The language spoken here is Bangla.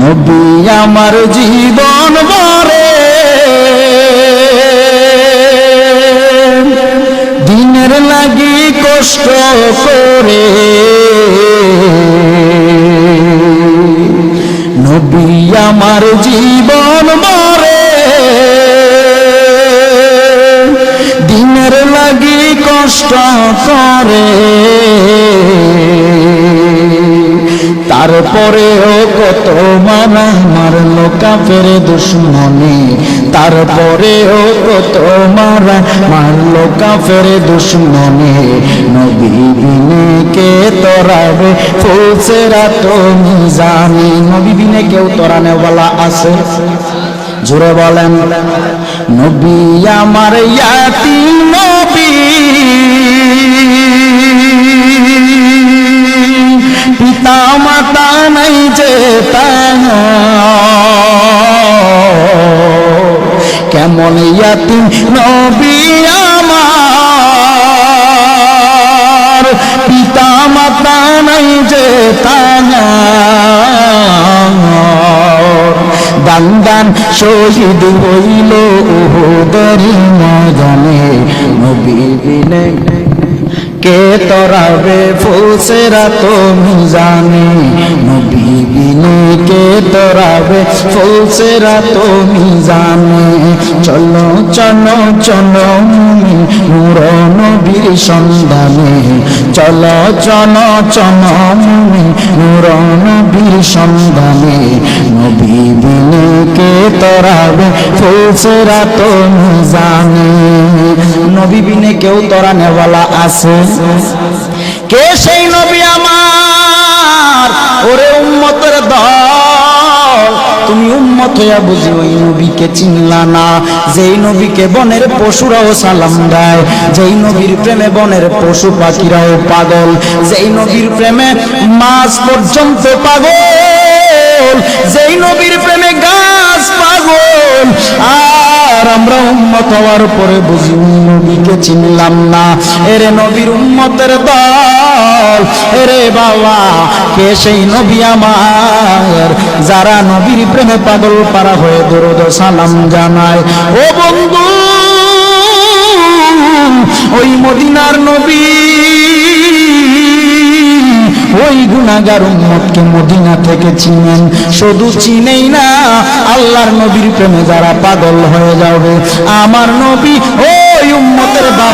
নবী আমার জীবন ভরে দিনের লাগি কষ্ট করে, নবী আমার জীবন ভরে দিনের লাগি কষ্ট করে, তারপরেও কত মারা মারলো কাফের দুশমনে, তারপরেও কত মারা মারলো কাফের দুশমনে। নবী বিনে কে তরাবে ফুলসিরাত মিজানে, নবী বিনে কেউ তরানে ওয়ালা আছে? জোরে বলেন। নবী আমার ইয়াতীম নবী, পিতা মাতা নাই যে তার, কেমন ইয়াতীম নবী আমার, পিতা মাতা নাই যে তার, দান দান শহীদ হইল উহুদের ময়দানে। নবী বিনে কে তরাবে ফুলসিরাত মিজানে, নবী বিনে কে তরাবে ফুলসিরাত মিজানে। চলো চলো চলো নূর নবীর সন্ধানে, চলো চলো চলো নূর নবীর সন্ধানে। নবী বিনে কে তরাবে ফুলসিরাত মিজানে, নবী বিনে কেউ তরানে ওয়ালা আছে? কে সেই নবী আমার? ওরে উম্মতের দল, তুমি উম্মত হইয়া বুঝি ওই নবীকে চিনলা না, যেই নবীকে বনের পশুরাও সালাম দেয়, যেই নবীর প্রেমে বনের পশু পাখিরাও পাগল, যেই নবীর প্রেমে মাছ পর্যন্ত পাগল, যেই নবীর প্রেমে গাছ পাগল, আর আমরা উম্মত হওয়ার পরে বুঝি নবীকে চিনলাম না। এরে নবীর উম্মতের দল, এরে বাবা কে সেই নবী আমার, যারা নবীর প্রেমে পাগল পারা হয়ে দরুদ সালাম জানায়। ও বন্ধু, ওই মদিনার নবী ওই গুনাহগার উম্মতকে মদিনা থেকে চিনেন, শুধু চিনেই না, আল্লাহর নবীর প্রেমে যারা পাগল হয়ে যাবে, আমার নবী ওই উম্মতের বাপ